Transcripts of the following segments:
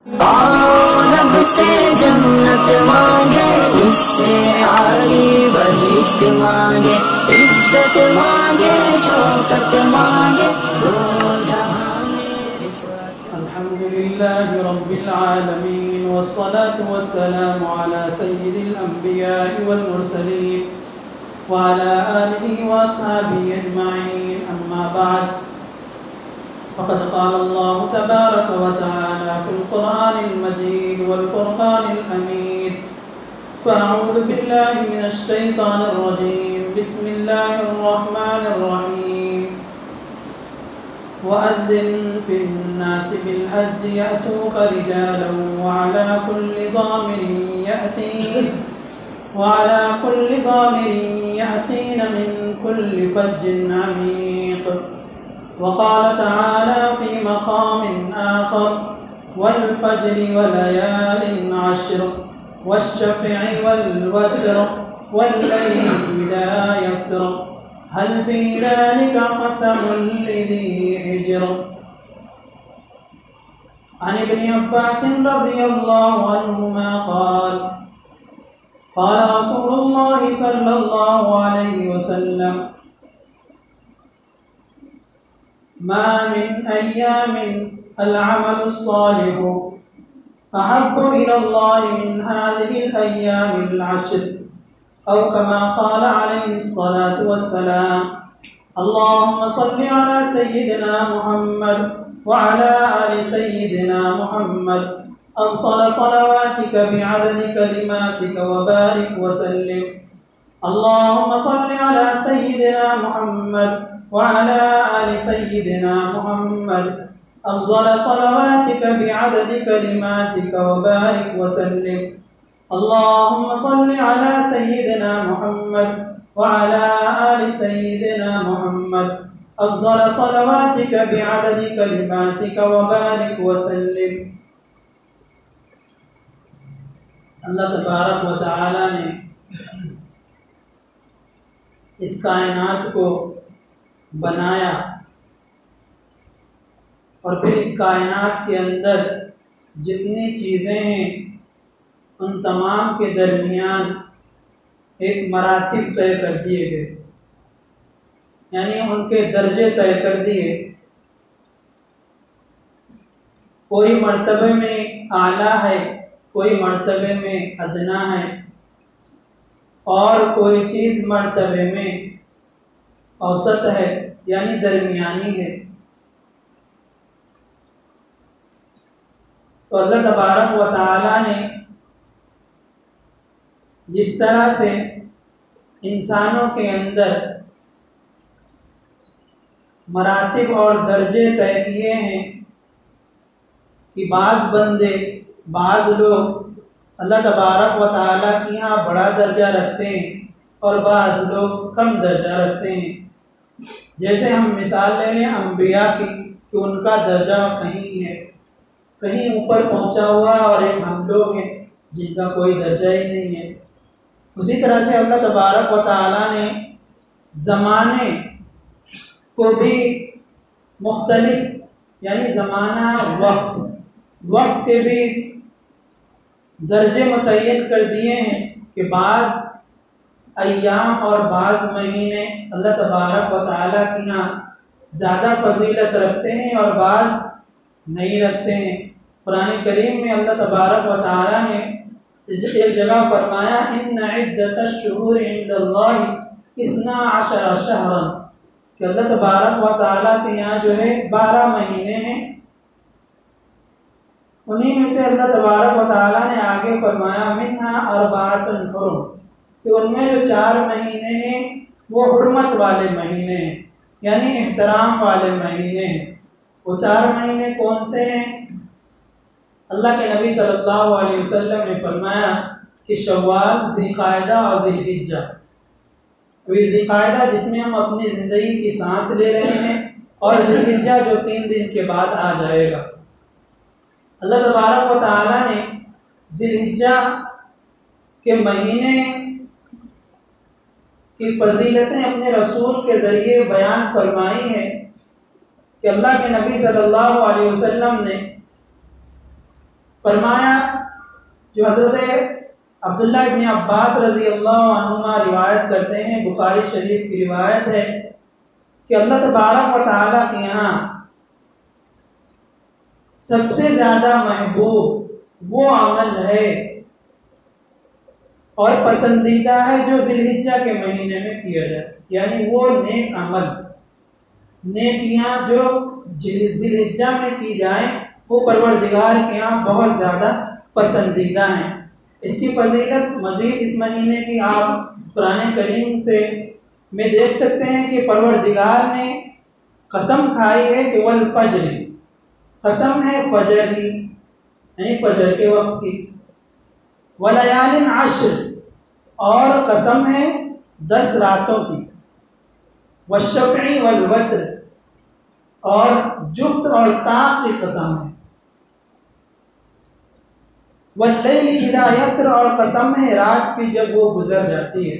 रब से जन्नत मांगे, इससे आली बहिश्त मांगे, इज्जत मांगे, शौकत मांगे, दो जहां में रिफ़अत। अल्हम्दुलिल्लाहि रब्बिल आलमीन वस्सलातु वस्सलामु अला सय्यिदिल अंबिया'i वल मुरसलीन व अला आलिहि व अस्हाबिहि अजमईन, अम्मा बाद। फ़क़द क़ाल अल्लाहु तबारक व तआला फ़िल क़ुरआनिल मजीद वल फ़ुरक़ानिल हमीद। फ़अऊज़ु बिल्लाहि मिनश शैतानिर रजीम। बिस्मिल्लाहिर रहमानिर रहीम। वअज़्ज़िन फ़िन्नासि बिल-हज्जि यअतूक रिजालन व अला कुल्लि ज़ामिरिन यअतीन मिन कुल्लि फ़ज्जिन अमीक़। वक़ाल तआला फ़ी मक़ामिन आख़र वल फ़ज्रि व लयालिन अश्र वश्शफ़्इ वल वत्र वल्लैलि इज़ा यस्र हल फ़ी ज़ालिका क़समुन लिज़ी हिज्र। अन इब्न अब्बास रज़ियल्लाहु अन्हुमा क़ाल क़ाल रसूलुल्लाहि सल्लल्लाहु अलैहि वसल्लम मा मिन अय्यामिन अल-अमलु स्सालिहु अहब्बु इलल्लाहि मिन हाज़िहिल अय्यामिल अश्र औ कमा क़ाल अलैहि स्सलातु वस्सलाम। अल्लाहुम्मा सल्लि अला सय्यिदिना मुहम्मद व अला आलि सय्यिदिना मुहम्मद अफ़ज़ल सलवातिका बिअददि कलिमातिका व बारिक व सल्लिम। अल्लाहुम्मा सल्लि अला सय्यिदिना मुहम्मद व अला आलि सय्यिदिना मुहम्मद अफ़ज़ल सलवातिका बिअददि कलिमातिका व बारिक व सल्लिम। अल्लाहुम्मा सल्लि अला सय्यिदिना मुहम्मद व अला आलि सय्यिदिना मुहम्मद अफ़ज़ल सलवातिका बिअददि कलिमातिका व बारिक व सल्लिम। अल्लाह तबारक व तआला ने इस कायनात को बनाया और फिर इस कायनात के अंदर जितनी चीज़ें हैं उन तमाम के दरमियान एक मरातिब तय कर दिए गए, यानी उनके दर्जे तय कर दिए। कोई मर्तबे में आला है, कोई मर्तबे में अदना है और कोई चीज़ मर्तबे में औसत है, यानी दरमियानी है। तो अल्लाह तबारक व तआला ने जिस तरह से इंसानों के अंदर मरातिब और दर्जे तय किए हैं कि बाज़ बंदे, बाज़ लोग अल्लाह तबारक व तआला के यहाँ बड़ा दर्जा रखते हैं और बाज़ लोग कम दर्जा रखते हैं। जैसे हम मिसाल ले लें अंबिया की कि उनका दर्जा कहीं है, कहीं ऊपर पहुंचा हुआ है, और एक हम लोग हैं जिनका कोई दर्जा ही नहीं है। उसी तरह से अल्लाह तबारक व तआला ने ज़माने को भी मुख्तलिफ, यानी ज़माना वक्त के भी दर्जे मुतय्यन कर दिए हैं कि बाज़ अय्याम और बाज़ महीने अल्लाह तबारक व तआला के यहाँ ज़्यादा फजीलत रखते हैं और बाज़ नहीं रखते हैं। कुरान करीम में अल्लाह तबारक व तआला ने एक जगह फरमाया इन्ना इद्दतश-शुहूरि इंदल्लाहि इस्ना अशरा शहरन, कि अल्लाह तबारक व तआला के यहाँ जो है 12 महीने हैं। उन्हीं में से अल्लाह तबारक व तआला ने आगे फरमाया मिन्हा अर्बाअतुन हुरुम, कि उनमें जो 4 महीने हैं वो हुर्मत वाले महीने हैं, यानी एहतराम वाले महीने हैं। वो 4 महीने कौन से हैं? अल्लाह के नबी सल्लल्लाहु अलैहि वसल्लम ने फरमाया कि शव्वाल, ज़िलक़ायदा और ज़िलहिज्जा। तो ये ज़िलक़ायदा जिसमें हम अपनी ज़िंदगी की सांस ले रहे हैं, और ज़िलहिज्जा जो 3 दिन के बाद आ जाएगा। अल्लाह तबारक व तआला ने ज़िलहिज्जा के महीने की फजीलतें अपने रसूल के ज़रिए बयान फरमाई हैं कि अल्लाह के नबी सल्लल्लाहु अलैहि वसल्लम ने फरमाया, जो हज़रत अब्दुल्ला इब्न अब्बास रज़ी अल्लाह अन्हुमा रिवायत करते हैं, बुखारी शरीफ की रिवायत है कि अल्लाह तबारक व तआला के यहाँ सबसे ज़्यादा महबूब वो अमल है और पसंदीदा है जो ज़िलहिज्जा के महीने में किया जाए, यानी वो नेक अमल, नेकियां जो ज़िलहिज्जा में की जाएं वो परवरदिगार के यहाँ बहुत ज़्यादा पसंदीदा हैं। इसकी फजीलत मज़ीद इस महीने की आप कुरान करीम से में देख सकते हैं कि परवरदिगार ने कसम खाई है कि वल फज्र, कसम है फजर की, यानी फजर के वक्त की, वलयालिन अश्र, और कसम है 10 रातों की, वश्शफ़ई वल वत्र, और जुफ्त और ताक की कसम है, वल्लैलि इज़ा यसर, और कसम है रात की जब वो गुजर जाती है।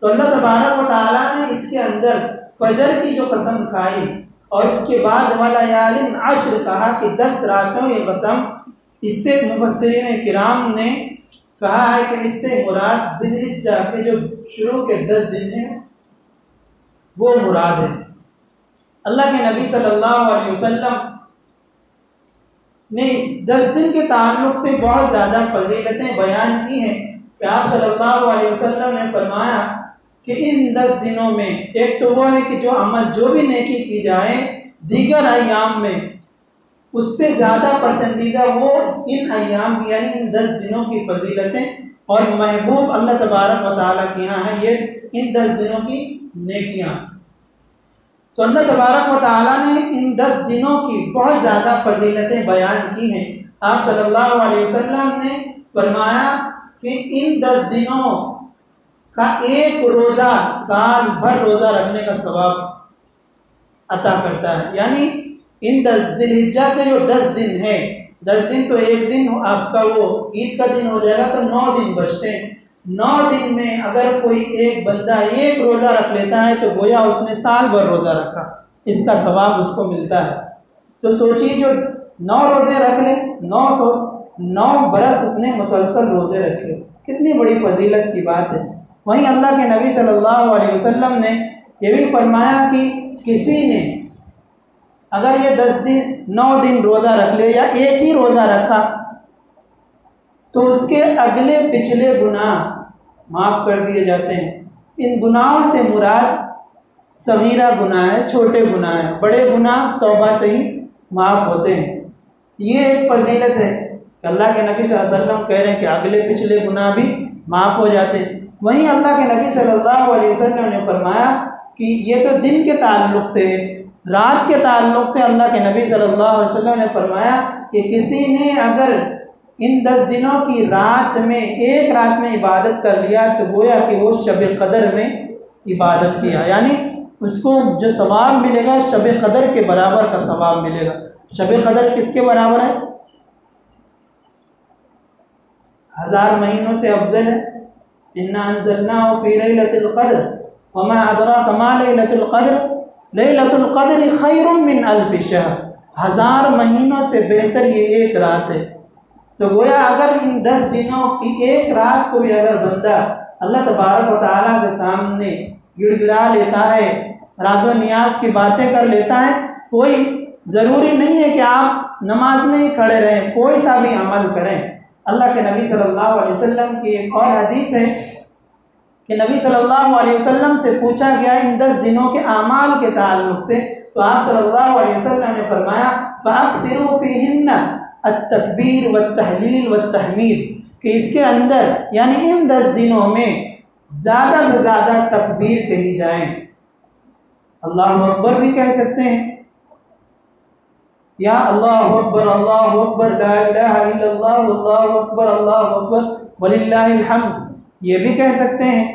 तो अल्लाह तबारक व तआला ने इसके अंदर फजर की जो कसम खाई और उसके बाद वलयालिन अश्र कहा कि 10 रातों की कसम, इससे मुफस्सिरीन किराम ने कहा है कि इससे मुराद ज़िलहिज्जा के जो शुरू के 10 दिन हैं वो मुराद है। अल्लाह के नबी सल्लल्लाहु अलैहि वसल्लम ने इस 10 दिन के ताल्लुक़ से बहुत ज़्यादा फजीलतें बयान की हैं कि आप सल्लल्लाहु अलैहि वसल्लम ने फरमाया कि इन 10 दिनों में एक तो वो है कि जो अमल जो भी नेकी की जाए दीगर अय्याम में उससे ज़्यादा पसंदीदा वो इन अय्याम की, यानी इन 10 दिनों की फजीलतें और महबूब अल्लाह तबारक व तआला के यहाँ है ये इन 10 दिनों की नेकियाँ। तो अल्लाह तबारक व तआला ने इन 10 दिनों की बहुत ज़्यादा फजीलतें बयान की हैं। आप सल्लल्लाहु अलैहि वसल्लम ने फरमाया कि इन 10 दिनों का एक रोज़ा साल भर रोज़ा रखने का सवाब अता करता है। यानी इन 10 ज़िलहिज्जा के जो 10 दिन है, 10 दिन तो एक दिन आपका वो ईद का दिन हो जाएगा तो 9 दिन बचते हैं। 9 दिन में अगर कोई एक बंदा एक रोज़ा रख लेता है तो गोया उसने साल भर रोज़ा रखा, इसका सवाब उसको मिलता है। तो सोचिए जो 9 रोज़े रख ले, 9 बरस उसने मुसलसल रोज़े रखे, कितनी बड़ी फजीलत की बात है। वहीं अल्लाह के नबी सल्लल्लाहु अलैहि वसल्लम ने यह भी फरमाया कि किसी ने अगर ये 9 दिन रोज़ा रख ले या एक ही रोज़ा रखा तो उसके अगले पिछले गुनाह माफ़ कर दिए जाते हैं। इन गुनाहों से मुराद सगीरा गुनाह है, छोटे गुनाह है, बड़े गुनाह तौबा से ही माफ़ होते हैं। ये एक फजीलत है। अल्लाह के नबी सल्लल्लाहु अलैहि वसल्लम कह रहे हैं कि अगले पिछले गुनाह भी माफ़ हो जाते हैं। वहीं अल्लाह के नबी सल्लल्लाहु अलैहि वसल्लम ने फरमाया कि ये तो दिन के ताल्लुक़ से, रात के ताल्लुक़ से अल्लाह के नबी सल्लल्लाहु अलैहि वसल्लम ने फरमाया कि किसी ने अगर इन 10 दिनों की रात में एक रात में इबादत कर लिया तो गोया कि वो शब कदर में इबादत किया, यानी उसको जो सवाब मिलेगा शब कदर के बराबर का सवाब मिलेगा। शब कदर किसके बराबर है? 1000 महीनों से अफजल है। इन्ना अंज़लनाहु फी लैलतिल क़द्र वमा अदराका मा लैलतुल क़द्र लैलतुल क़द्रि खैरुम मिन अल्फ़ि शहर। 1000 महीनों से बेहतर ये एक रात है। तो गोया अगर इन 10 दिनों की एक रात को भी अगर बंदा अल्लाह तबारक व तआला के सामने गिड़गिड़ा लेता है, राज़ो नियाज की बातें कर लेता है, कोई ज़रूरी नहीं है कि आप नमाज में ही खड़े रहें, कोई सा भी अमल करें। अल्लाह के नबी सल्लल्लाहु अलैहि वसल्लम की एक और हदीस है कि नबी सल्लल्लाहु अलैहि वसल्लम से पूछा गया इन 10 दिनों के आमाल के ताल्लुक़ से, तो आप सल्लल्लाहु अलैहि वसल्लम ने फरमाया फ़अक्सिरू फ़ीहिन्ना अत-तकबीर व-तहलील व-तहमीद, कि इसके अंदर यानी इन 10 दिनों में ज़्यादा से ज़्यादा तकबीर कही जाए। अल्लाहु अकबर भी कह सकते हैं, या अल्लाहु अकबर ला इलाहा इल्लल्लाह अल्लाहु अकबर वलिल्लाहिल हम्द, ये भी कह सकते हैं।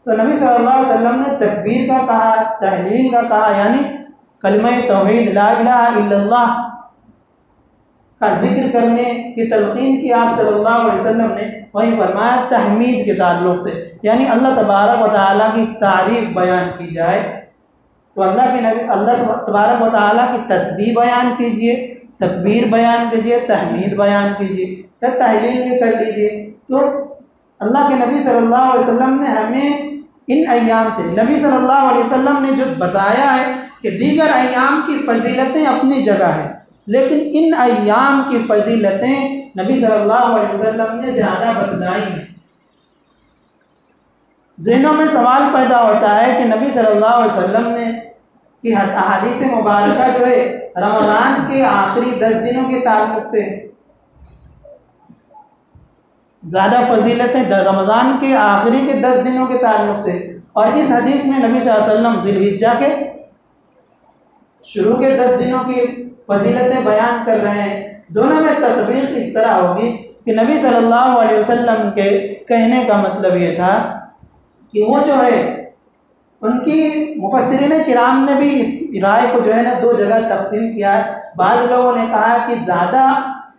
तो नबी सल्लल्लाहु अलैहि वसल्लम ने तकबीर का कहा, तहलील का कहा, यानी कलमा तौहीद ला इलाहा इल्लल्लाह का जिक्र करने की तलकीन की आप सल्लल्लाहु अलैहि वसल्लम ने। वहीं फरमाया तहमीद के ताल्लुक़ से, यानी अल्लाह तबारक व तआला की तारीफ़ बयान की जाए। तो अल्लाह के नबी अल्लाह तबारक व तआला की तस्बीह बयान कीजिए, तकबीर बयान कीजिए, तहमीद बयान कीजिए, फिर तहलील भी कर लीजिए। तो अल्लाह के नबी सल्लल्लाहु अलैहि वसल्लम ने हमें इन अय्याम से, नबी सल्लल्लाहु अलैहि वसल्लम ने जो बताया है कि दीगर अय्याम की फ़जीलतें अपनी जगह है, लेकिन इन अय्याम की फ़जीलतें नबी सल्लल्लाहु अलैहि वसल्लम ने ज़्यादा बतलाई हैं। ज़हनों में सवाल पैदा होता है कि नबी सल्लल्लाहु अलैहि वसल्लम ने कि अहादीस मुबारका जो है रमज़ान के आखिरी 10 दिनों के ताल्लुक़ से ज़्यादा फजीलतें रमज़ान के आखिरी के 10 दिनों के ताल्लुक़ से, और इस हदीस में नबी सल्लल्लाहु अलैहि वसल्लम ज़िलहिज्जा के शुरू के 10 दिनों की फजीलतें बयान कर रहे हैं। दोनों में तत्बीक इस तरह होगी कि नबी सल्लल्लाहु अलैहि वसल्लम के कहने का मतलब ये था कि वो जो है, उनकी मुफस्सिरीन किराम ने भी इस राय को जो है ना 2 जगह तकसीम किया है। बाद लोगों ने कहा कि ज़्यादा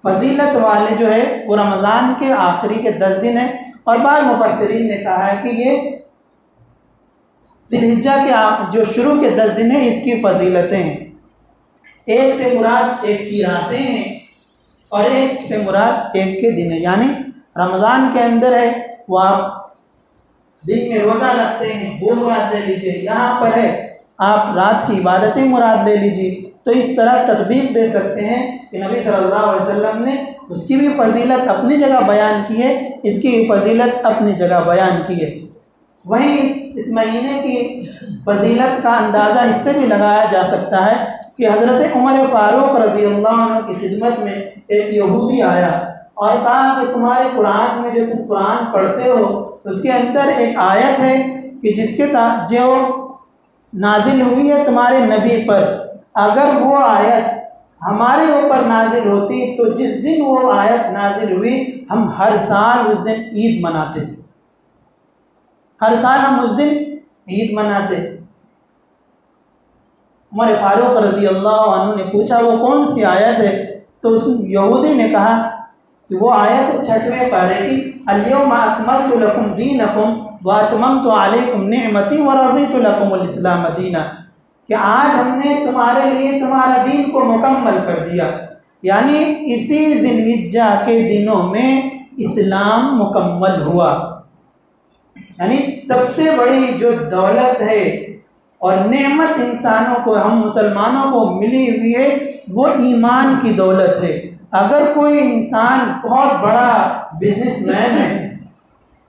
फजीलत वाले जो है वो रमज़ान के आखिरी के 10 दिन है, और बाद मुफस्सिरीन ने कहा है कि ये ज़िलहिज्जा के जो शुरू के 10 दिन है इसकी फजीलतें हैं। एक से मुराद एक की रातें हैं और एक से मुराद एक के दिन है, यानी रमज़ान के अंदर है वो आप दिन में रोज़ा रखते हैं वो मुराद ले लीजिए, यहाँ पर है आप रात की इबादतें मुराद ले लीजिए। तो इस तरह तदबीर दे सकते हैं कि नबी सल्लल्लाहु अलैहि वसल्लम ने उसकी भी फजीलत अपनी जगह बयान की है, इसकी भी फजीलत अपनी जगह बयान की है। वहीं इस महीने की फजीलत का अंदाज़ा इससे भी लगाया जा सकता है कि हज़रत उमर फ़ारूक रज़ी अल्लाह अन्हु की खिदमत में एक यहूदी आया और कहा कि तुम्हारे कुरान में जो तुम कुरान पढ़ते हो उसके अंदर एक आयत है कि जिसके जो नाजिल हुई है तुम्हारे नबी पर, अगर वो आयत हमारे ऊपर नाजिल होती तो जिस दिन वो आयत नाजिल हुई हम हर साल उस दिन ईद मनाते, हर साल हम उस दिन ईद मनाते। उमर फारूक रज़ी अल्लाह अन्हु ने पूछा वो कौन सी आयत है? तो उस यहूदी ने कहा कि वो आयत 6वें पारे की अल-यौमा अकमलतु लकुम दीनकुम व अतममतु अलैकुम निअमती व रज़ीतु लकुमुल इस्लाम दीना, कि आज हमने तुम्हारे लिए तुम्हारा दीन को मुकम्मल कर दिया, यानी इसी ज़िलहिज्जा के दिनों में इस्लाम मुकम्मल हुआ। यानी सबसे बड़ी जो दौलत है और नेमत इंसानों को, हम मुसलमानों को मिली हुई है वो ईमान की दौलत है। अगर कोई इंसान बहुत बड़ा बिजनेसमैन है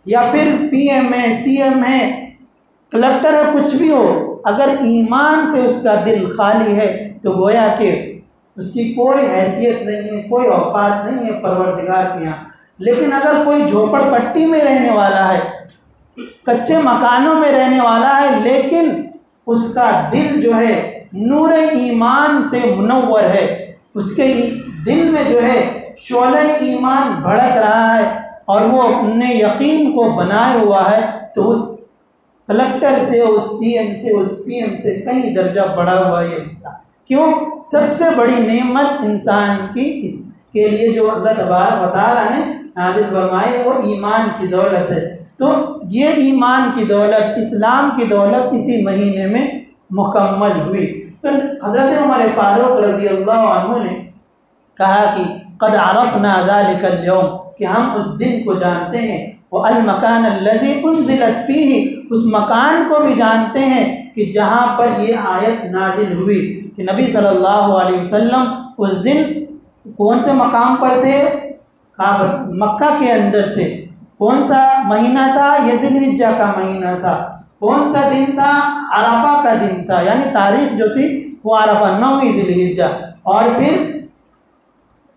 या फिर PM है, CM है, कलेक्टर है, कुछ भी हो, अगर ईमान से उसका दिल खाली है तो गोया कि उसकी कोई हैसियत नहीं है, कोई औकात नहीं है परवरदिगार के यहाँ। लेकिन अगर कोई झोपड़पट्टी में रहने वाला है, कच्चे मकानों में रहने वाला है, लेकिन उसका दिल जो है नूर ईमान से मुनव्वर है, उसके दिल में जो है शोले ईमान भड़क रहा है और वो अपने यकीन को बनाए हुआ है, तो उस कलेक्टर से, उस CM से, उस PM से कई दर्जा बढ़ा हुआ है इंसान। क्यों? सबसे बड़ी नेमत इंसान की इसके लिए जो अल्लाह तबारक व तआला ने नाज़िल फरमाई वो ईमान की दौलत है। तो ये ईमान की दौलत, इस्लाम की दौलत इसी महीने में मुकम्मल हुई। तो हज़रत उमर फारूक रज़ी अल्लाह अन्हु ने कहा कि क़द अरफ़ना ज़ालिकल यौम, कि हम उस दिन को जानते हैं, व अल मकान अल्लज़ी उन्ज़िलत फ़ीही, उस मकान को भी जानते हैं कि जहाँ पर ये आयत नाजिल हुई। कि नबी सल्लल्लाहु अलैहि वसल्लम उस दिन कौन से मकाम पर थे? मक्का के अंदर थे। कौन सा महीना था? ये ज़िलहिज्जा का महीना था। कौन सा दिन था? अरफा का दिन था, यानी तारीख जो थी वो अरफा 9वीं ज़िलहिज्जा। और फिर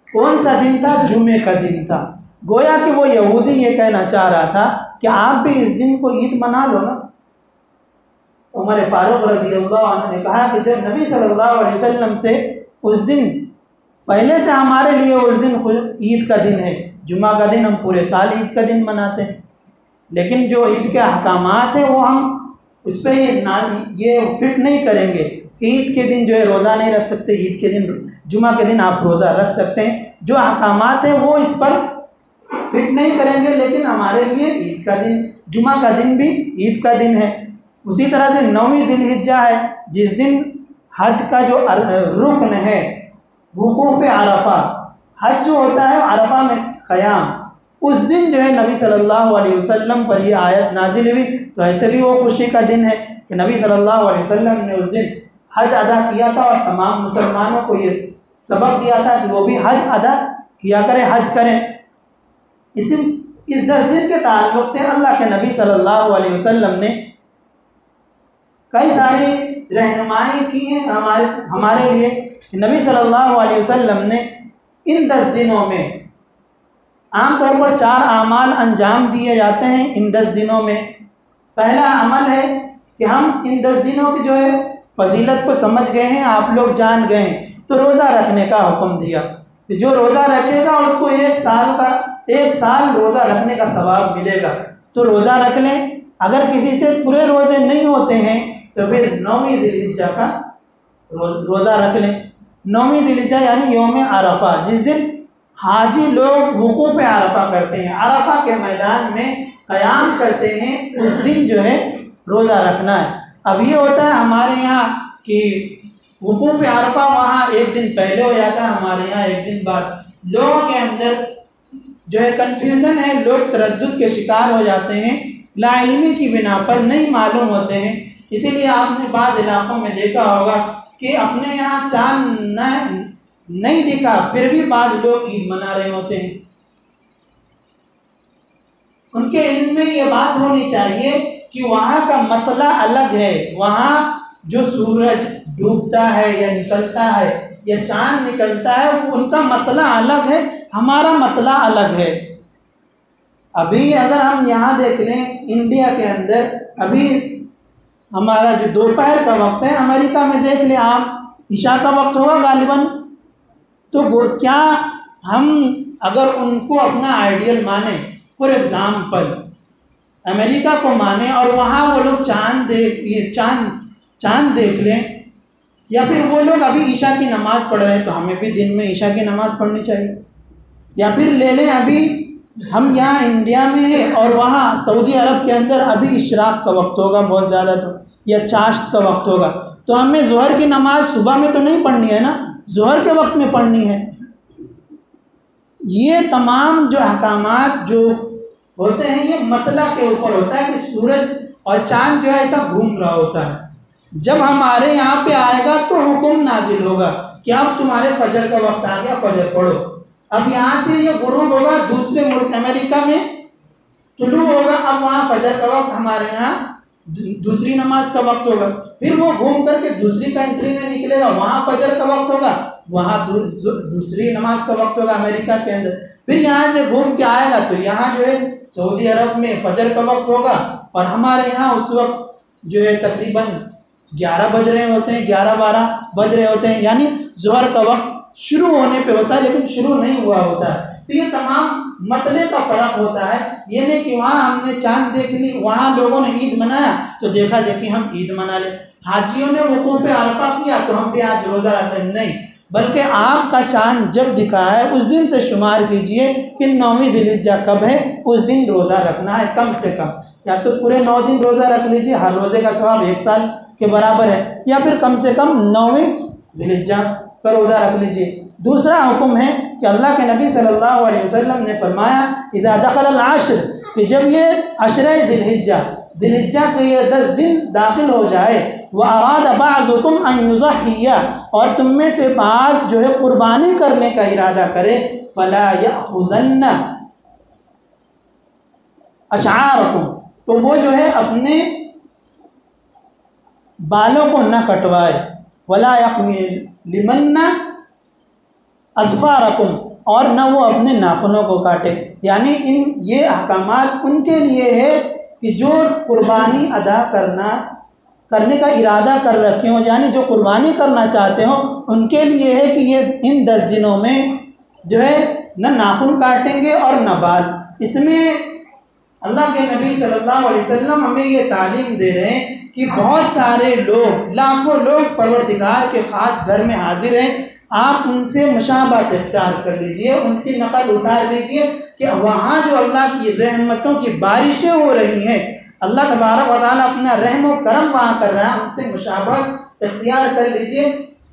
कौन सा दिन था? जुमे का दिन था। गोया कि वो यहूदी ये कहना चाह रहा था कि आप भी इस दिन को ईद मना लो ना। उमर फारूक रज़ी अल्लाह अन्हु ने कहा कि जब नबी सल्लल्लाहु अलैहि वसल्लम से उस दिन पहले से हमारे लिए उस दिन ईद का दिन है, जुमा का दिन हम पूरे साल ईद का दिन मनाते हैं, लेकिन जो ईद के अहकामात हैं वो हम उस पर ये फिट नहीं करेंगे कि ईद के दिन जो है रोज़ा नहीं रख सकते, ईद के दिन, जुमा के दिन आप रोज़ा रख सकते हैं। जो अहकामात हैं वो इस पर फिट नहीं करेंगे, लेकिन हमारे लिए ईद का दिन, जुमा का दिन भी ईद का दिन है। उसी तरह से 9वीं ज़िलहिज्जा है, जिस दिन हज का जो रुकन है वुकूफ़ अरफा, हज जो होता है अरफा में क़याम, उस दिन जो है नबी सल्लल्लाहु अलैहि वसल्लम पर ये आयत नाजिल हुई। तो ऐसे भी वो खुशी का दिन है कि नबी सल्लल्लाहु अलैहि वसल्लम ने उस दिन हज अदा किया था और तमाम मुसलमानों को ये सबक दिया था कि वो भी हज अदा किया करें, हज करें। इस 10 दिन के ताल्लुक़ से अल्लाह के नबी सल्लल्लाहु अलैहि वसल्लम ने कई सारी रहनुमाई की है हमारे लिए। नबी सल्लल्लाहु अलैहि वसल्लम ने इन 10 दिनों में आमतौर पर 4 आमाल अंजाम दिए जाते हैं इन 10 दिनों में। पहला अमल है कि हम इन 10 दिनों की जो है फजीलत को समझ गए हैं, आप लोग जान गए हैं, तो रोज़ा रखने का हुक्म दिया कि जो रोज़ा रखेगा उसको 1 साल रोज़ा रखने का सवाब मिलेगा। तो रोज़ा रख लें। अगर किसी से पूरे रोज़े नहीं होते हैं तो फिर 9वीं ज़िलहिज्जा का रोज़ा रख लें। 9वीं ज़िलहिज्जा यानी यौम अरफा, जिस दिन हाजी लोग वुकूफ़ अरफा करते हैं, अरफा के मैदान में क़याम करते हैं, उस दिन जो है रोज़ा रखना है। अब ये होता है हमारे यहाँ कि वुकूफ़ अरफा वहाँ एक दिन पहले हो जाता है, हमारे यहाँ एक दिन बाद। लोगों के अंदर जो है कन्फ्यूज़न है, लोग तरद्दुद के शिकार हो जाते हैं, लाइल्मी की बिना पर नहीं मालूम होते हैं। इसीलिए आपने बाज़ इलाक़ों में देखा होगा कि अपने यहाँ चाँद नहीं दिखा फिर भी बाज़ लोग ईद मना रहे होते हैं। उनके इल्म में ये बात होनी चाहिए कि वहाँ का मतला अलग है, वहाँ जो सूरज डूबता है या निकलता है या चाँद निकलता है वो उनका मतला अलग है, हमारा मतला अलग है। अभी अगर हम यहाँ देख लें इंडिया के अंदर, अभी हमारा जो दोपहर का वक्त है, अमेरिका में देख लें आप, ईशा का वक्त होगा गालिबन। तो क्या हम अगर उनको अपना आइडियल माने, फॉर एग्ज़ाम्पल अमेरिका को माने और वहाँ वो लोग चाँद देख लें, या फिर वो लोग अभी ईशा की नमाज़ पढ़ रहे हैं तो हमें भी दिन में ईशा की नमाज़ पढ़नी चाहिए। या फिर ले लें अभी हम यहाँ इंडिया में हैं और वहाँ सऊदी अरब के अंदर अभी इशराक का वक्त होगा बहुत ज़्यादा, तो या चाश्त का वक्त होगा, तो हमें ज़ोहर की नमाज़ सुबह में तो नहीं पढ़नी है ना, ज़ोहर के वक्त में पढ़नी है। ये तमाम जो अहकामात जो होते हैं ये मतला के ऊपर होता है कि सूरज और चाँद जो है ऐसा घूम रहा होता है। जब हमारे यहाँ पे आएगा तो हुक्म नाजिल होगा कि अब तुम्हारे फजर का वक्त आ गया, फजर पढ़ो। अब यहाँ से ये गुरूब होगा, दूसरे मुल्क अमेरिका में तुलू होगा, अब वहाँ फजर का वक्त हमारे यहाँ दूसरी नमाज का वक्त होगा। फिर वो घूम करके दूसरी कंट्री में निकलेगा, वहाँ फजर का वक्त होगा, वहाँ दूसरी नमाज का वक्त होगा अमेरिका के अंदर। फिर यहाँ से घूम के आएगा तो यहाँ जो है सऊदी अरब में फजर का वक्त होगा और हमारे यहाँ उस वक्त जो है तकरीबन 11 बज रहे होते हैं, 11-12 बज रहे होते हैं, यानी ज़ोहर का वक्त शुरू होने पे होता है लेकिन शुरू नहीं हुआ होता है। तो ये तमाम मतले का फ़र्क होता है। ये नहीं कि वहाँ हमने चाँद देख ली, वहाँ लोगों ने ईद मनाया तो देखा देखी हम ईद मना ले, हाजियों ने वकूफ़ अरफा किया तो हम भी आज रोज़ा रख रहे, नहीं, बल्कि आपका चाँद जब दिखा है उस दिन से शुमार कीजिए कि 9वीं ज़िलहिज्जा कब है, उस दिन रोज़ा रखना है कम से कम। या तो पूरे 9 दिन रोज़ा रख लीजिए, हर रोज़े का सवाब 1 साल के बराबर है, या फिर कम से कम 9वीं ज़िलहिज्जा का रोज़ा रख लीजिए। दूसरा हुक्म है कि अल्लाह के नबी सल्लल्लाहु अलैहि वसल्लम ने फरमाया इज़ा दख़लल अश्र, कि जब ये अशरे ज़िलहिज्जा के ये 10 दिन दाखिल हो जाए, व अराद बाज़ुकुम अन युज़हिया, और तुम में से बाज़ जो है कुर्बानी करने का इरादा करे, फ़ला यअख़ुज़न्ना अशआरकुम, तो वो जो है अपने बालों को न कटवाए, वला यक़लिमन्ना अज़फ़ारकुम, और न वो अपने नाखूनों को काटे। यानी ये अहकामात उनके लिए है कि जो कुर्बानी अदा करने का इरादा कर रखे हों, यानी जो कुर्बानी करना चाहते हो उनके लिए है कि ये इन 10 दिनों में जो है न नाखून काटेंगे और न बाल। इसमें अल्लाह के नबी सल्लल्लाहु अलैहि वसल्लम हमें ये तालीम दे रहे हैं कि बहुत सारे लोग, लाखों लोग परवरदिगार के ख़ास घर में हाजिर हैं, आप उनसे मुशाबहत इख्तियार कर लीजिए, उनकी नकल उतार लीजिए कि वहाँ जो अल्लाह की रहमतों की बारिशें हो रही हैं, अल्लाह तबारक व तआला अपना रहम व करम वहाँ कर रहा है, उनसे मुशाबहत इख्तियार कर लीजिए।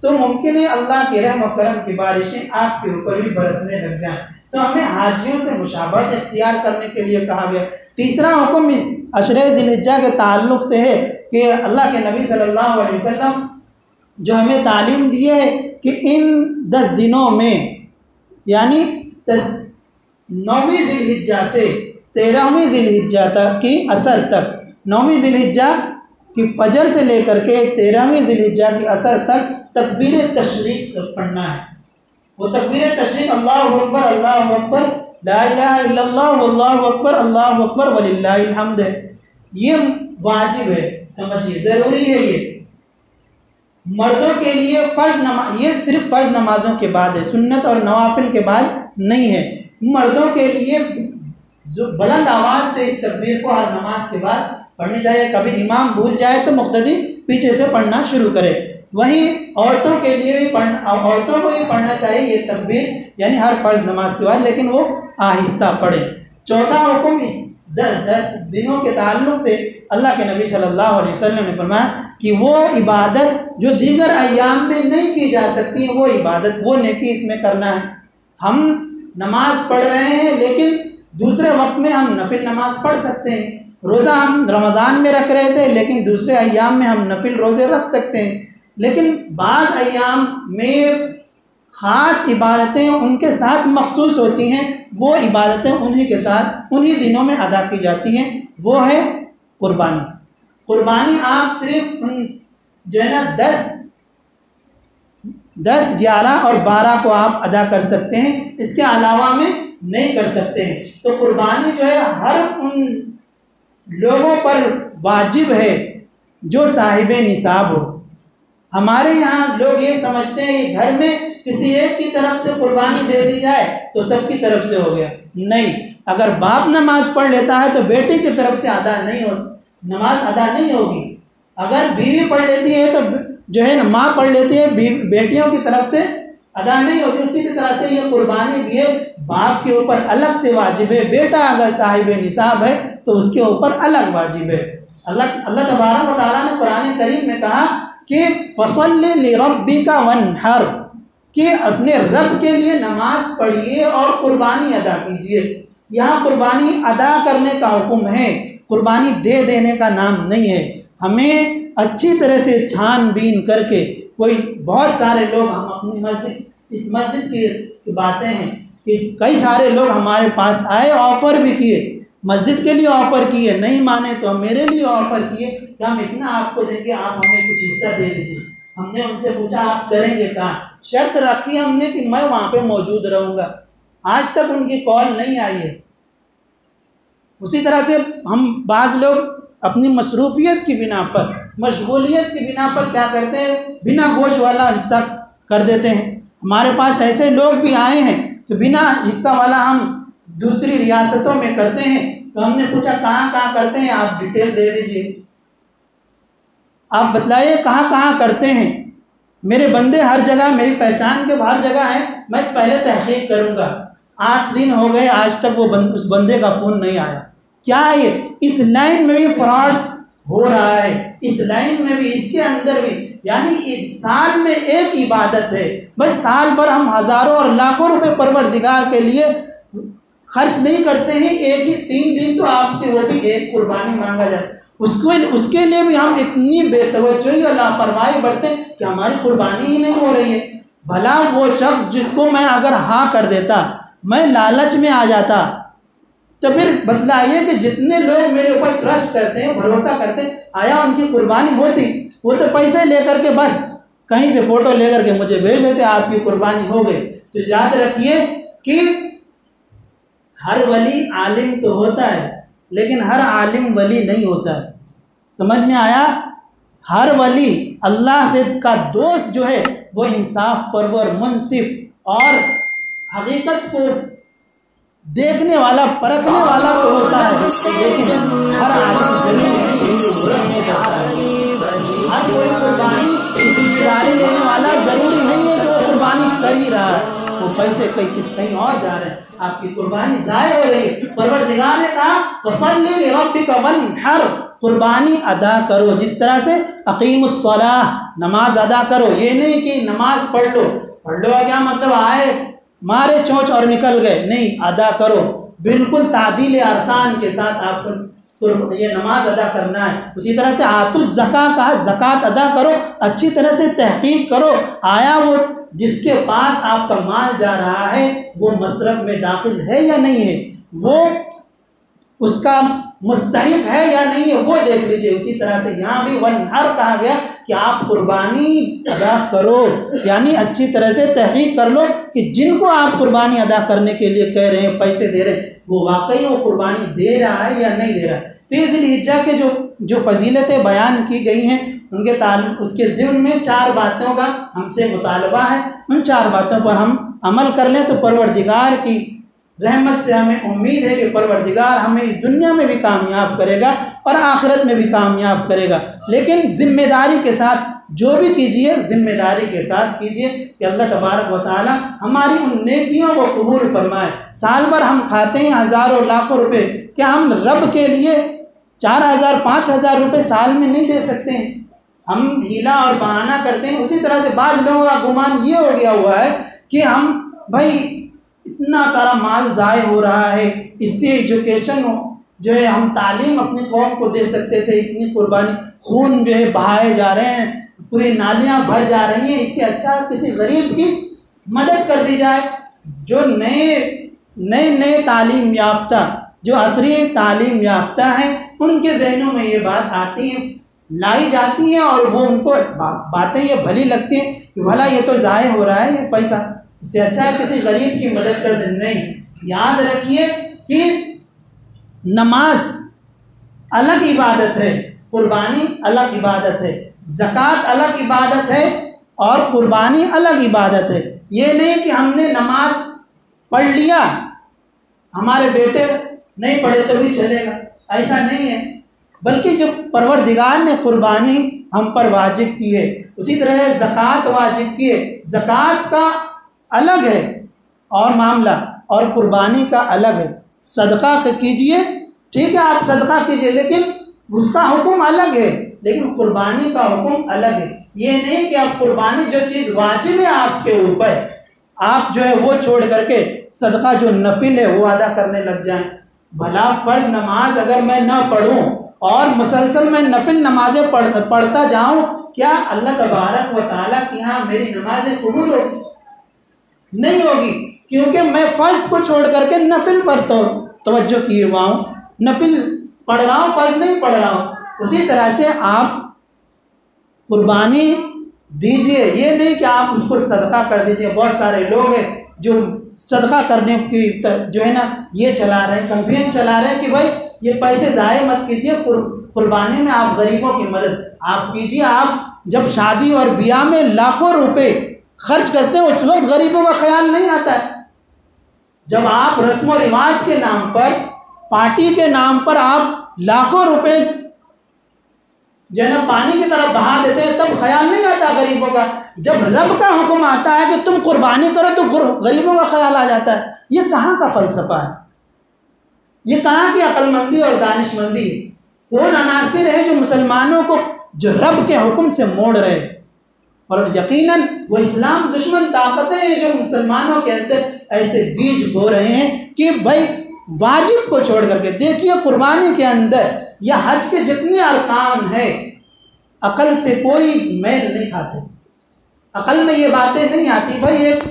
तो मुमकिन है अल्लाह के रहम और करम की बारिशें आपके ऊपर भी बरसने लग जाएं। तो हमें हाजियों से मुशाबहत इख्तियार करने के लिए कहा गया। तीसरा हुक्म इस अशरे ज़िलहिज्जा के ताल्लुक़ से है कि अल्लाह के नबी सल्लल्लाहु अलैहि वसल्लम जो हमें तालीम दी है कि इन 10 दिनों में, यानी 9वीं ज़िलहिज्जा से 13वीं ज़िलहिज्जा तक की असर तक, 9वीं ज़िलहिज्जा की फजर से लेकर के 13वीं ज़िलहिज्जा की असर तक तकबीर तशरीक पढ़ना है। वो तकबीर तशरीक अल्लाहु अकबर, ला इलाहा इल्लल्लाह वल्लाहु अकबर, अल्लाहु अकबर वलिल्लाहिल हम्द है। ये वाजिब है, समझिए, ज़रूरी है। ये मर्दों के लिए फ़र्ज़ नमाज, ये सिर्फ फ़र्ज़ नमाजों के बाद है, सुन्नत और नवाफिल के बाद नहीं है। मर्दों के लिए जो बुलंद आवाज़ से इस तकबीर को हर नमाज के बाद पढ़नी चाहिए। कभी इमाम भूल जाए तो मुक्तदी पीछे से पढ़ना शुरू करे। वहीं औरतों के लिए भी औरतों को भी पढ़ना चाहिए ये तकबीर, यानी हर फ़र्ज़ नमाज के बाद, लेकिन वो आहिस्ता पढ़े। चौथा हुक्म इस 10 दिनों के ताल्लुक़ से अल्लाह के नबी सल्लल्लाहु अलैहि वसल्लम ने फरमाया कि वो इबादत जो दीगर अय्याम में नहीं की जा सकती है, वो इबादत, वो नेकी इसमें करना है। हम नमाज पढ़ रहे हैं लेकिन दूसरे वक्त में हम नफिल नमाज पढ़ सकते हैं। रोज़ा हम रमज़ान में रख रहे थे लेकिन दूसरे अय्याम में हम नफिल रोज़े रख सकते हैं। लेकिन बाज़ अय्याम में ख़ास इबादतें उनके साथ मखसूस होती हैं, वो इबादतें उन्हीं के साथ उन्हीं दिनों में अदा की जाती हैं। वो है कुर्बानी। कुर्बानी आप सिर्फ जो है ना 10, 11 और 12 को आप अदा कर सकते हैं, इसके अलावा में नहीं कर सकते हैं। तो कुर्बानी जो है हर उन लोगों पर वाजिब है जो साहिब निसाब हो। हमारे यहाँ लोग ये समझते हैं कि घर में किसी एक की तरफ से कुर्बानी दे दी जाए तो सबकी तरफ से हो गया। नहीं, अगर बाप नमाज पढ़ लेता है तो बेटे की तरफ से नमाज अदा नहीं होगी। अगर बीवी पढ़ लेती है तो जो है ना माँ पढ़ लेती है, बेटियों की तरफ से अदा नहीं होगी। उसी की तरह से ये कुर्बानी भी है, बाप के ऊपर अलग से वाजिब है। बेटा अगर साहिब निसाब है तो उसके ऊपर अलग वाजिब है। अल्लाह तबारक व तआला ने कुरान करीम में कहा कि फसल्लि लिरब्बिका वन्हर, कि अपने रब के लिए नमाज पढ़िए और कुर्बानी अदा कीजिए। यहाँ कुर्बानी अदा करने का हुक्म है, कुर्बानी दे देने का नाम नहीं है। हमें अच्छी तरह से छानबीन करके, कोई बहुत सारे लोग, हम अपनी इस मस्जिद की बातें हैं कि कई सारे लोग हमारे पास आए, ऑफ़र भी किए, मस्जिद के लिए ऑफ़र किए, नहीं माने तो मेरे लिए ऑफ़र किए कि हम इतना आपको देंगे, आप हमें कुछ हिस्सा दे दीजिए। हमने उनसे पूछा आप करेंगे कहाँ? शर्त रखी हमने कि मैं वहाँ पे मौजूद रहूँगा। आज तक उनकी कॉल नहीं आई है। उसी तरह से हम बाज़ लोग अपनी मसरूफियत की बिना पर, मशगूलियत की बिना पर क्या करते हैं, बिना गोश वाला हिस्सा कर देते हैं। हमारे पास ऐसे लोग भी आए हैं कि बिना हिस्सा वाला हम दूसरी रियासतों में करते हैं। तो हमने पूछा कहाँ कहाँ करते हैं, आप डिटेल दे दीजिए, आप बतलाइए कहाँ कहाँ करते हैं। मेरे बंदे हर जगह, मेरी पहचान के हर जगह हैं, मैं पहले तहकीक करूँगा। 8 दिन हो गए आज तक वो उस बंदे का फ़ोन नहीं आया। क्या है ये? इस लाइन में भी फ्रॉड हो रहा है, इस लाइन में भी, इसके अंदर भी। यानी साल में एक इबादत है, बस साल भर हम हज़ारों और लाखों रुपए परवरदिगार के लिए खर्च नहीं करते हैं। एक ही 3 दिन तो आपसे वो भी एक कुर्बानी मांगा जाए, उसके लिए भी हम इतनी बेतवज्जोही और लापरवाही बरतें कि हमारी कुर्बानी ही नहीं हो रही है। भला वो शख्स जिसको मैं अगर हाँ कर देता, मैं लालच में आ जाता, तो फिर बतलाइए कि जितने लोग मेरे ऊपर ट्रस्ट करते हैं, भरोसा करते हैं, आया उनकी कुर्बानी होती? वो तो पैसे लेकर के बस कहीं से फ़ोटो लेकर के मुझे भेज देते, आपकी कुर्बानी हो गई। तो याद रखिए कि हर वली आलिम तो होता है, लेकिन हर आलिम वली नहीं होता है। समझ में आया? हर वली अल्लाह से का दोस्त जो है वो इंसाफ परवर, मुनसिफ और हकीकत को देखने वाला, परखने वाला तो होता है, लेकिन हर आलिम हर कोई कुर्बानी जिम्मेदारी लेने वाला ज़रूरी नहीं है कि वो कुर्बानी कर ही रहा है, वो पैसे कहीं और जा रहे हैं, आपकी कुर्बानी ज़ाय हो रही है। परवरदिगार ने कहा फसल्लि लिरब्बिका वन्हर, कुर्बानी अदा करो, जिस तरह से अकीमुस्सलाह, नमाज अदा करो। ये नहीं कि नमाज पढ़ लो क्या मतलब आए मारे चोंच और निकल गए, नहीं, अदा करो बिल्कुल तादील अरकान के साथ आपको ये नमाज अदा करना है। उसी तरह से आतुज़ ज़का कहा, ज़कात अदा करो, अच्छी तरह से तहकीक करो आया वो जिसके पास आपका माल जा रहा है वो मसरफ में दाखिल है या नहीं है, वो उसका मुस्तहिक है या नहीं है, वो देख लीजिए। उसी तरह से यहाँ भी वनहर कहा गया कि आप कुर्बानी अदा करो, यानी अच्छी तरह से तहकीक कर लो कि जिनको आप कुर्बानी अदा करने के लिए कह रहे हैं, पैसे दे रहे हैं, वो वाकई वो कुर्बानी दे रहा है या नहीं दे रहा है। तो इस हिज्जा के जो फजीलतें बयान की गई हैं उनके उसके ज़िम्न में 4 बातों का हमसे मुतालबा है। उन 4 बातों पर हम अमल कर लें तो परवरदिगार की रहमत से हमें उम्मीद है कि परवरदिगार हमें इस दुनिया में भी कामयाब करेगा और आखिरत में भी कामयाब करेगा। लेकिन ज़िम्मेदारी के साथ जो भी कीजिए, ज़िम्मेदारी के साथ कीजिए कि अल्लाह तबारक व तआला हमारी उन नेकियों को कबूल फरमाए। साल भर हम खाते हैं हज़ारों लाखों रुपए, क्या हम रब के लिए 4000 5000 रुपये साल में नहीं दे सकते हैं? हम हीला और बहाना करते हैं। उसी तरह से बाज़ लोगों का गुमान ये हो गया हुआ है कि हम भाई इतना सारा माल ज़ाय हो रहा है, इससे एजुकेशन जो है हम तालीम अपनी कौम को दे सकते थे, इतनी कुर्बानी, खून जो है बहाए जा रहे हैं, पूरी नालियाँ भर जा रही हैं, इससे अच्छा किसी गरीब की मदद कर दी जाए। जो नए तालीम याफ्ता, जो असरी तालीम याफ्ता हैं, उनके जहनों में ये बात आती है, लाई जाती है और वो उनको बातें ये भली लगती हैं कि भला ये तो ज़ाय हो रहा है ये पैसा, इससे अच्छा है किसी गरीब की मदद कर दें। नहीं, याद रखिए कि नमाज अलग इबादत है, कुर्बानी अलग इबादत है, ज़कात अलग इबादत है और कुर्बानी अलग इबादत है। ये नहीं कि हमने नमाज पढ़ लिया, हमारे बेटे नहीं पढ़े तो भी चलेगा, ऐसा नहीं है। बल्कि जो परवरदिगार ने कुर्बानी हम पर वाजिब की है, उसी तरह ज़कात वाजिब की है। ज़कात का अलग है और मामला, और कुर्बानी का अलग है। सदका कीजिए, ठीक है, आप सदका कीजिए, लेकिन उसका हुक्म अलग है, लेकिन कुर्बानी का हुक्म अलग है। ये नहीं कि आप कुर्बानी, जो चीज़ वाजिब है आपके ऊपर, आप जो है वो छोड़ करके सदका जो नफिल है वो अदा करने लग जाएं। भला फ़र्ज नमाज अगर मैं ना पढ़ूं और मुसलसल मैं नफिल नमाजें पढ़ता जाऊं, क्या अल्लाह तबारक व तआला के यहाँ मेरी नमाजें कबूल होगी? नहीं होगी, क्योंकि मैं फ़र्ज को छोड़ करके नफिल पर तो तवज्जो किए हुआ हूँ, नफिल पढ़ रहा हूँ, फ़र्ज नहीं पढ़ रहा हूँ। उसी तरह से आप कुर्बानी दीजिए, ये नहीं कि आप उसको सदका कर दीजिए। बहुत सारे लोग हैं जो सदका करने की जो है ना ये चला रहे हैं, कैंपेन चला रहे हैं कि भाई ये पैसे ज़ाय मत कीजिए, कुर्बानी में आप गरीबों की मदद आप कीजिए। आप जब शादी और ब्याह में लाखों रुपए खर्च करते हैं उस वक्त गरीबों का ख्याल नहीं आता है। जब आप रस्म व रिवाज के नाम पर, पार्टी के नाम पर आप लाखों रुपए जो है ना पानी की तरफ बहा देते हैं, तब ख्याल नहीं आता गरीबों का। जब रब का हुक्म आता है कि तुम कुर्बानी करो तो गरीबों का ख्याल आ जाता है। ये कहाँ का फ़लसफ़ा है? ये कहाँ की अक्लमंदी और दानिशमंदी है? कौन अनासिर है जो मुसलमानों को जो रब के हुक्म से मोड़ रहे हैं? और यकीनन वो इस्लाम दुश्मन ताकतें हैं जो मुसलमानों के अंदर ऐसे बीज बो रहे हैं कि भाई वाजिब को छोड़ करके, देखिए कुर्बानी के अंदर या हज के जितने अरकान हैं, अकल से कोई मेल नहीं खाते। अकल में ये बातें नहीं आती भाई एक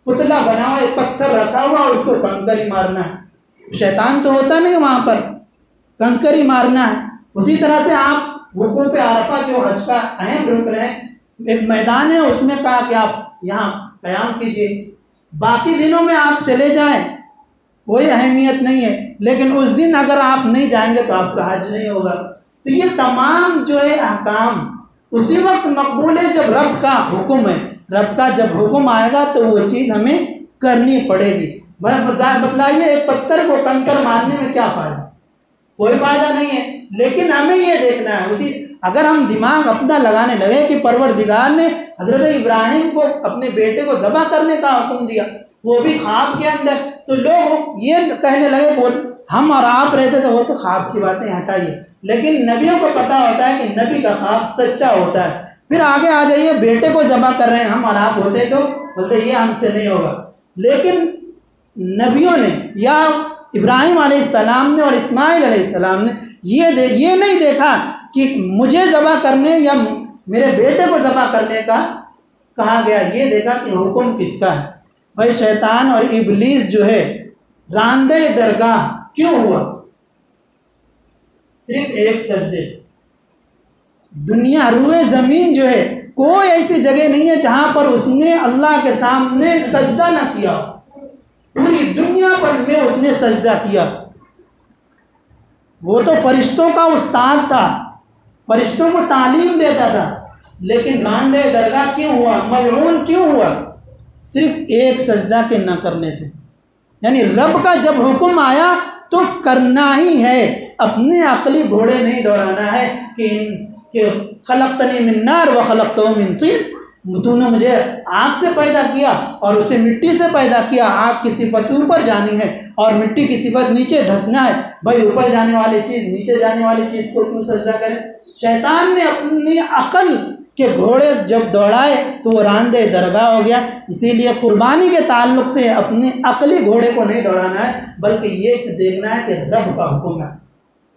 पुतला बना हुआ, एक पत्थर रखा हुआ और उसको कंकर ही मारना है। शैतान तो होता नहीं वहाँ पर, कंकर ही मारना है। उसी तरह से आप वुकूफ़ अरफा जो हज का अहम रुकन है, एक मैदान है, उसमें कहा कि आप यहाँ क़याम कीजिए। बाकी दिनों में आप चले जाएं, कोई अहमियत नहीं है, लेकिन उस दिन अगर आप नहीं जाएंगे तो आपका हज नहीं होगा। तो ये तमाम जो है अहकाम उसी वक्त मकबूल है जब रब का हुक्म है। रब का जब हुक्म आएगा तो वो चीज़ हमें करनी पड़ेगी। बतलाइए, एक पत्थर को कंकर मारने में क्या फ़ायदा? कोई फ़ायदा नहीं है। लेकिन हमें ये देखना है, उसी अगर हम दिमाग अपना लगाने लगे कि परवरदिगार ने हज़रत इब्राहिम को अपने बेटे को ज़बह करने का हुक्म दिया, वो भी ख्वाब के अंदर, तो लोग ये कहने लगे वो हम और आप रहते थे, वो तो ख्वाब की बातें हटाइए, लेकिन नबियों को पता होता है कि नबी का ख्वाब सच्चा होता है। फिर आगे आ जाइए, बेटे को ज़बह कर रहे हैं हम और आप होते तो बोलते ये हमसे नहीं होगा। लेकिन नबियों ने या इब्राहिम अलैहिस्सलाम ने और इस्माइल अलैहिस्सलाम ने ये नहीं देखा कि मुझे ज़बह करने या मेरे बेटे को ज़बह करने का कहा गया, ये देखा कि हुक्म किसका है। भाई शैतान और इब्लीस जो है रांदे दरगाह क्यों हुआ? सिर्फ एक सजदे से। दुनिया रूए ज़मीन जो है कोई ऐसी जगह नहीं है जहां पर उसने अल्लाह के सामने सजदा ना किया। पूरी दुनिया पर में उसने सजदा किया। वो तो फरिश्तों का उस्ताद था, फरिश्तों को तालीम देता था, लेकिन रांदे दरगाह क्यों हुआ, मलऊन क्यों हुआ? सिर्फ एक सजदा के न करने से। यानी रब का जब हुक्म आया तो करना ही है, अपने अकली घोड़े नहीं दौड़ाना है कि खलक़तनी मिन नार व खलक़तहू मिन तीन, तूने मुझे आग से पैदा किया और उसे मिट्टी से पैदा किया। आग की सिफत ऊपर जानी है और मिट्टी की सिफत नीचे धंसना है। भाई ऊपर जाने वाली चीज़ नीचे जाने वाली चीज़ को क्यों सजदा करे? शैतान ने अपनी अकल के घोड़े जब दौड़ाए तो वो रांदे दरगाह हो गया। इसीलिए कुर्बानी के ताल्लुक़ से अपने अकली घोड़े को नहीं दौड़ाना है, बल्कि ये देखना है कि रब का हुक्म है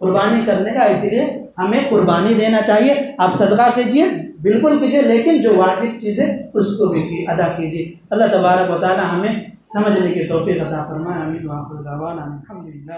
कुर्बानी करने का। इसीलिए हमें कुर्बानी देना चाहिए। आप सदका कीजिए, बिल्कुल कीजिए, लेकिन जो वाजिब चीज़ें उसको भी अदा कीजिए। अल्लाह तबारक व तआला हमें समझने की तौफीक अता फरमाए। आमीन व आखिर दावाना अल्हम्दुलिल्लाह।